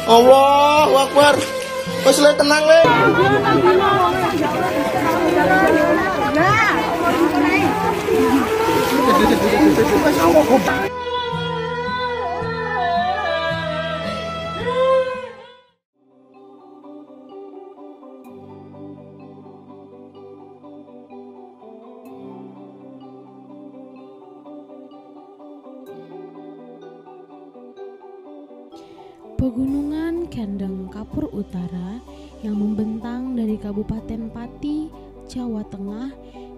Allahu Akbar. Wes le tenang le. Pegunungan Kendeng Kapur Utara yang membentang dari Kabupaten Pati, Jawa Tengah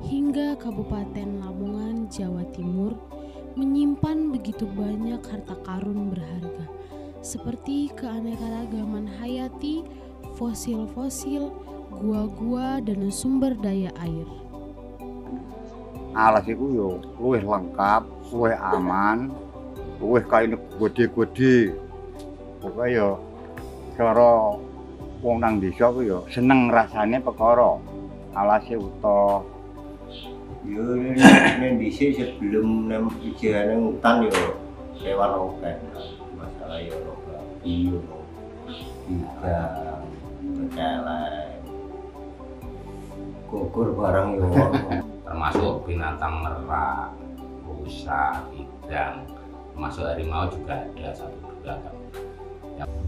hingga Kabupaten Lamongan, Jawa Timur menyimpan begitu banyak harta karun berharga seperti keanekaragaman hayati, fosil-fosil, gua-gua dan sumber daya air. Alas iku yo luwih lengkap, luwih aman, luwih kaine gede-gede. Pokoke yo cara wong nang desa ku yo seneng rasane perkara alase utuh. Yo nek dhisik sebelum nang ijane hutan yo lewat open. Masalah yo babi yo ikan, kelek. Gugur barang yo termasuk binatang merak, rusa, idang, termasuk harimau juga ada satu dua kan.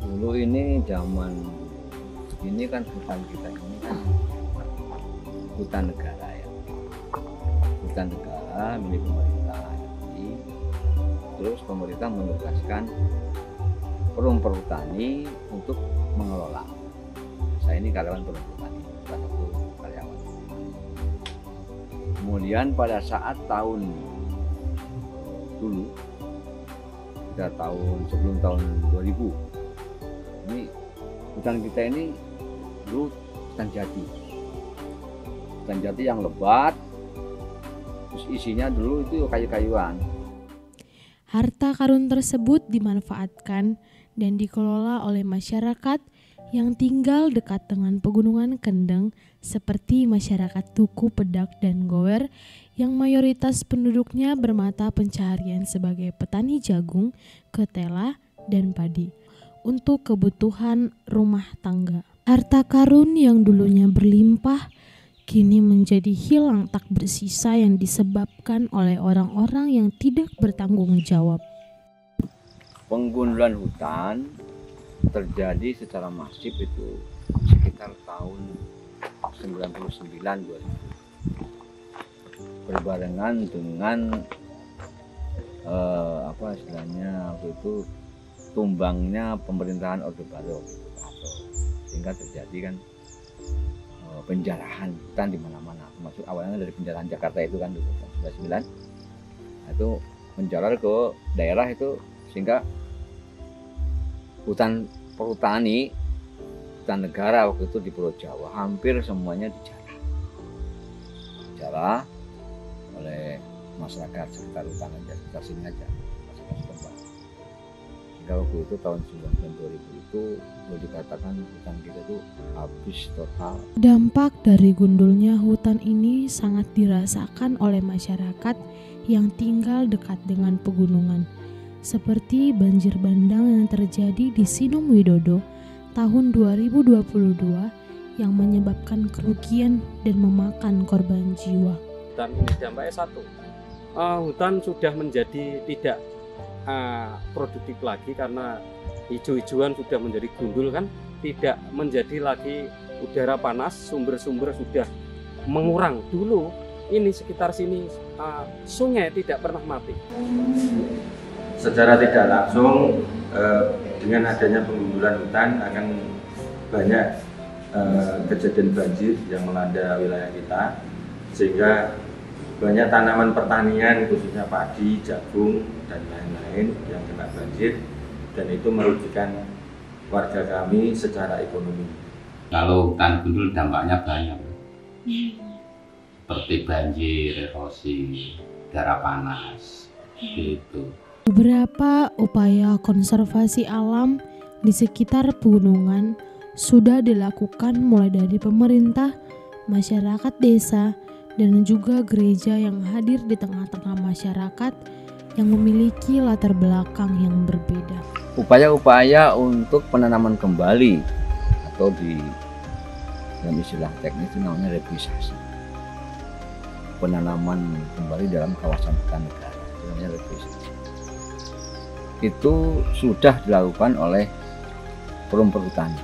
Dulu ini zaman ini kan hutan kita ini kan hutan negara ya, hutan negara milik pemerintah. Jadi, terus pemerintah menugaskan perum perhutani untuk mengelola. Saya ini karyawan perum perhutani, salah satu karyawan. Kemudian pada saat tahun dulu, kita tahun sebelum tahun 2000. Ini hutan kita ini dulu hutan jati yang lebat, terus isinya dulu itu kayu-kayuan. Harta karun tersebut dimanfaatkan dan dikelola oleh masyarakat yang tinggal dekat dengan pegunungan Kendeng seperti masyarakat Tuku, Pedak, dan Gower yang mayoritas penduduknya bermata pencaharian sebagai petani jagung, ketela, dan padi untuk kebutuhan rumah tangga. Harta karun yang dulunya berlimpah kini menjadi hilang tak bersisa yang disebabkan oleh orang-orang yang tidak bertanggung jawab. Penggundulan hutan terjadi secara masif itu sekitar tahun 99-2000. Berbarengan dengan waktu itu tumbangnya pemerintahan Orde Baru, sehingga terjadi kan penjarahan hutan di mana-mana, termasuk awalnya dari penjarahan Jakarta itu kan dulu tahun 99, itu menjalar ke daerah itu sehingga hutan perhutani, hutan negara waktu itu di Pulau Jawa hampir semuanya dijarah oleh masyarakat sekitar hutan aja, sekitar sini aja, masyarakat setempat. Hingga waktu itu tahun 2000 itu boleh dikatakan hutan kita itu habis total. Dampak dari gundulnya hutan ini sangat dirasakan oleh masyarakat yang tinggal dekat dengan pegunungan, seperti banjir bandang yang terjadi di Sinung Widodo tahun 2022 yang menyebabkan kerugian dan memakan korban jiwa. Hutan ini dampaknya satu, hutan sudah menjadi tidak produktif lagi karena hijau-hijauan sudah menjadi gundul kan, tidak menjadi lagi udara panas, sumber-sumber sudah mengurang. Dulu ini sekitar sini sungai tidak pernah mati. secara tidak langsung dengan adanya penggundulan hutan akan banyak kejadian banjir yang melanda wilayah kita, sehingga banyak tanaman pertanian khususnya padi, jagung, dan lain-lain yang kena banjir, dan itu merugikan warga kami secara ekonomi. Kalau hutan gundul dampaknya banyak, seperti banjir, erosi, udara panas, gitu. Beberapa upaya konservasi alam di sekitar pegunungan sudah dilakukan mulai dari pemerintah, masyarakat desa, dan juga gereja yang hadir di tengah-tengah masyarakat yang memiliki latar belakang yang berbeda. upaya-upaya untuk penanaman kembali atau di dalam istilah teknis itu namanya reboisasi. Penanaman kembali dalam kawasan hutan negara, itu namanya reboisasi. Itu sudah dilakukan oleh Forum Perhutani.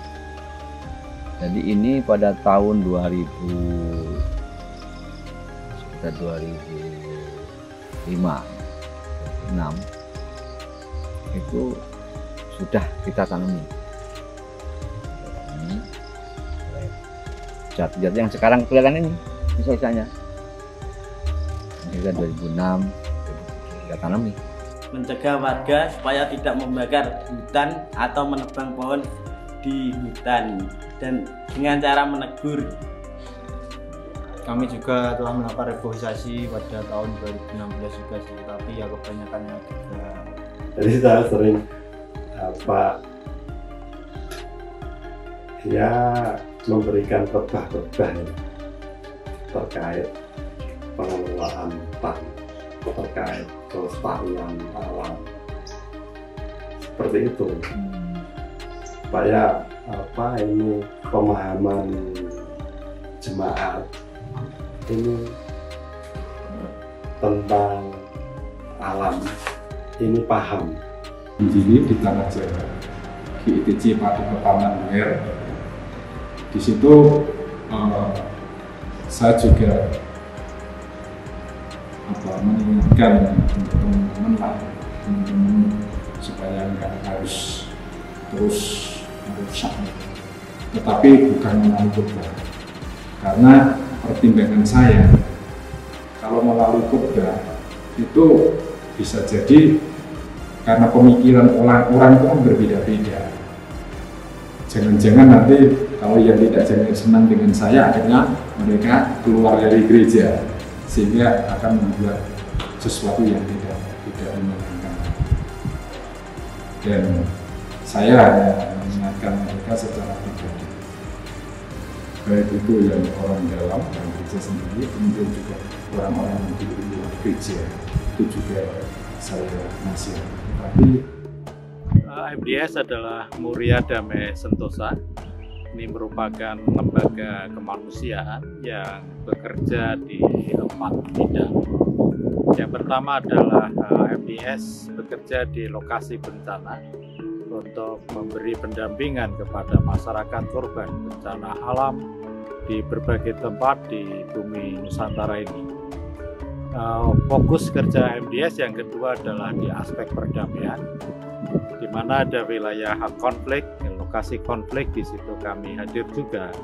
Jadi ini pada tahun 2005-2006 itu sudah kita tanami. Ini jati-jati yang sekarang kelihatan ini misalnya. Kita 2006 kita tanami. Mencegah warga supaya tidak membakar hutan atau menebang pohon di hutan, dan dengan cara menegur. Kami juga telah melakukan reboisasi pada tahun 2016 juga sih, tapi ya kebanyakannya juga. Jadi saya sering memberikan khotbah-khotbah terkait pengelolaan hutan, terkait kelestarian alam, seperti itu. Supaya ini pemahaman jemaat ini tentang alam ini paham. Di sini di Tanah Jawa, GITC Pati Pertaman Luer. Di situ saya juga mengingatkan teman-teman supaya nggak harus terus merusak, tetapi bukan melalui khotbah. Karena pertimbangan saya, kalau melalui khotbah itu bisa jadi karena pemikiran orang itu kan berbeda-beda. Jangan-jangan nanti kalau yang tidak senang dengan saya, akhirnya mereka keluar dari gereja, sehingga akan membuat sesuatu yang tidak menyenangkan. Dan saya hanya mengingatkan mereka secara pribadi, baik itu yang orang dalam dan gereja sendiri, kemudian juga orang-orang yang di luar gereja, itu juga saya nasihat. Tapi MDS adalah Muria Damai Sentosa. Ini merupakan lembaga kemanusiaan yang bekerja di 4 bidang. Yang pertama adalah MDS bekerja di lokasi bencana untuk memberi pendampingan kepada masyarakat korban bencana alam di berbagai tempat di bumi Nusantara ini. Fokus kerja MDS yang kedua adalah di aspek perdamaian, di mana ada wilayah konflik, lokasi konflik, di situ kami hadir juga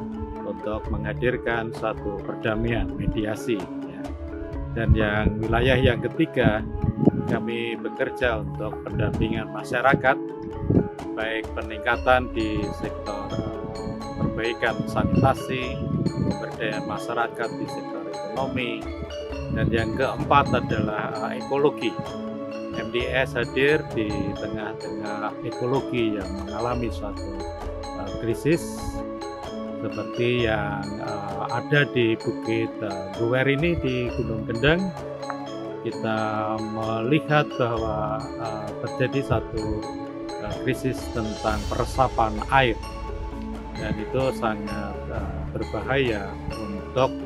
untuk menghadirkan satu perdamaian, mediasi. Ya. Dan yang wilayah yang ketiga, kami bekerja untuk pendampingan masyarakat, baik peningkatan di sektor perbaikan sanitasi, pemberdayaan masyarakat di sektor ekonomi, dan yang keempat adalah ekologi. MDS hadir di tengah-tengah ekologi yang mengalami suatu krisis seperti yang ada di Bukit Guwer ini di Gunung Kendeng. Kita melihat bahwa terjadi satu krisis tentang peresapan air, dan itu sangat berbahaya untuk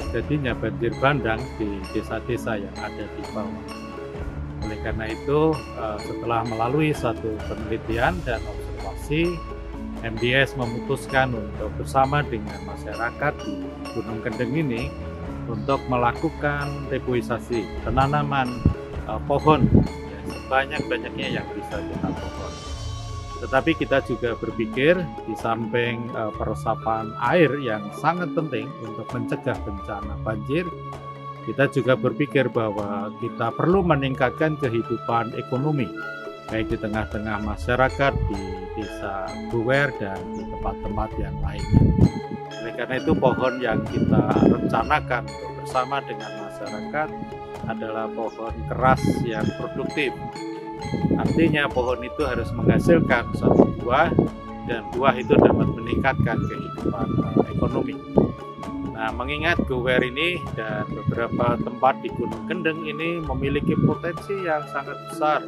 terjadinya banjir bandang di desa-desa yang ada di bawah. Oleh karena itu, setelah melalui satu penelitian dan observasi, MDS memutuskan untuk bersama dengan masyarakat di Gunung Kendeng ini untuk melakukan reboisasi, penanaman pohon, ya, sebanyak-banyaknya yang bisa kita pohon. Tetapi kita juga berpikir di samping peresapan air yang sangat penting untuk mencegah bencana banjir, kita juga berpikir bahwa kita perlu meningkatkan kehidupan ekonomi, baik di tengah-tengah masyarakat di desa Guwer dan di tempat-tempat yang lainnya. Oleh karena itu, pohon yang kita rencanakan bersama dengan masyarakat adalah pohon keras yang produktif. Artinya pohon itu harus menghasilkan satu buah, dan buah itu dapat meningkatkan kehidupan ekonomi. Nah, mengingat Guwer ini dan beberapa tempat di Gunung Kendeng ini memiliki potensi yang sangat besar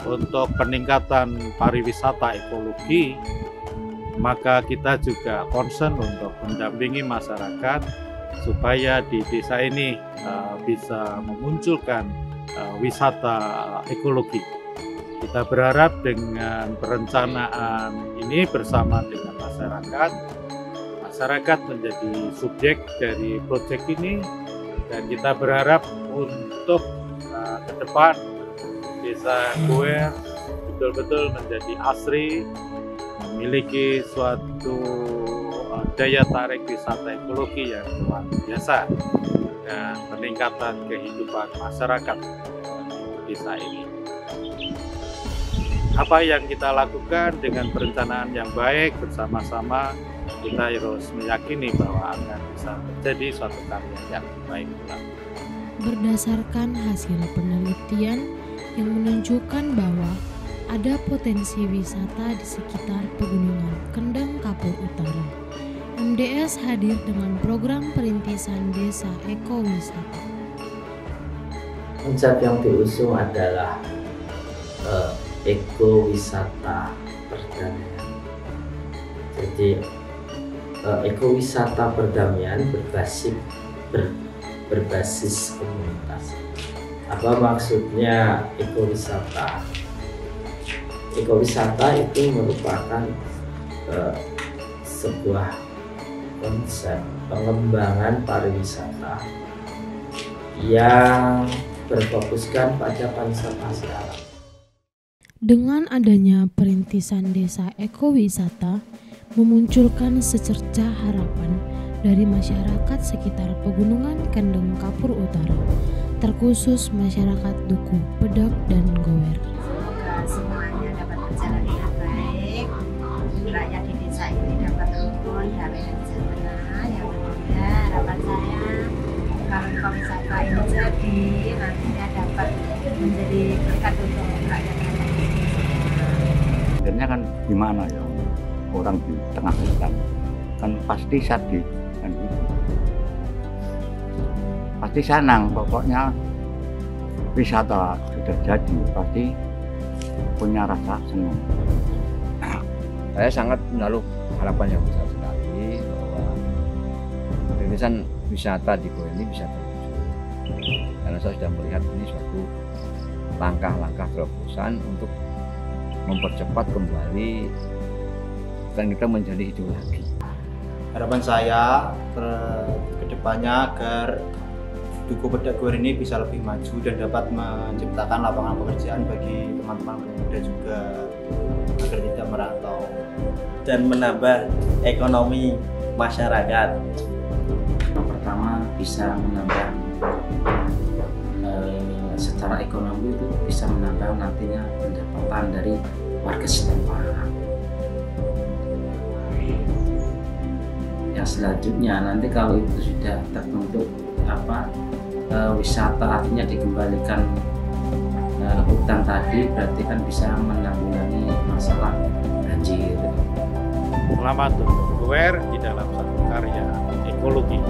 untuk peningkatan pariwisata ekologi, maka kita juga concern untuk mendampingi masyarakat supaya di desa ini bisa memunculkan wisata ekologi. Kita berharap dengan perencanaan ini bersama dengan masyarakat menjadi subjek dari proyek ini, dan kita berharap untuk ke depan Desa Gower betul-betul menjadi asri, memiliki suatu daya tarik wisata ekologi yang luar biasa dan peningkatan kehidupan masyarakat di desa ini. Apa yang kita lakukan dengan perencanaan yang baik bersama-sama, kita harus meyakini bahwa akan bisa menjadi suatu karya yang baik pula. Berdasarkan hasil penelitian yang menunjukkan bahwa ada potensi wisata di sekitar Pegunungan Kendeng Kapur Utara, MDS hadir dengan program perintisan desa ekowisata. Konsep yang diusung adalah ekowisata perdamaian. Jadi ekowisata perdamaian berbasis komunitas. Apa maksudnya ekowisata? Ekowisata itu merupakan sebuah konsep pengembangan pariwisata yang berfokuskan pada konservasi alam. Dengan adanya perintisan desa ekowisata memunculkan secercah harapan dari masyarakat sekitar Pegunungan Kendeng Kapur Utara, terkhusus masyarakat Duku, Pedak, dan Gower. Semoga semuanya dapat berjalan dengan baik, rakyat di desa ini dapat rukun, damai dan sejahtera. Yang ketiga, harapan saya kalau ekowisata ini jadi nantinya dapat menjadi berkat untuk rakyat. Akhirnya kan gimana ya, orang di tengah hutan kan pasti sedih kan gitu. Pasti senang, pokoknya wisata sudah jadi pasti punya rasa senang. Saya sangat menaruh harapan yang besar sekali bahwa perintisan wisata di Gower ini bisa terwujud, karena saya sudah melihat ini suatu langkah-langkah terobosan untuk mempercepat kembali dan kita menjadi hidup lagi. Harapan saya ke depannya agar Duku Pedak Gower ini bisa lebih maju dan dapat menciptakan lapangan pekerjaan bagi teman-teman pemuda juga agar tidak merantau dan menambah ekonomi masyarakat. Yang pertama bisa menambah secara ekonomi, itu bisa menambah nantinya pendapatan dari warga setempat. Yang selanjutnya nanti kalau itu sudah terbentuk wisata, artinya dikembalikan hutan tadi, berarti kan bisa menanggulangi masalah banjir. Selamat untuk Gower di dalam satu karya ekologi.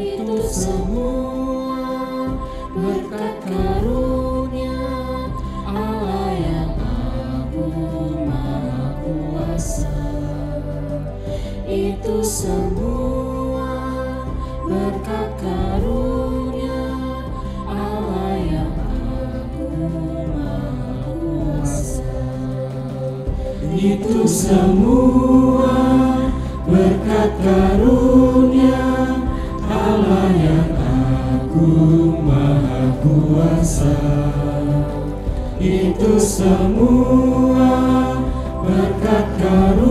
Itu semua berkat karunia Allah yang agung maha kuasa. Itu semua berkat karunia Allah yang agung maha kuasa. Itu semua berkat karunia Allah yang agung maha kuasa. Itu semua berkat karunia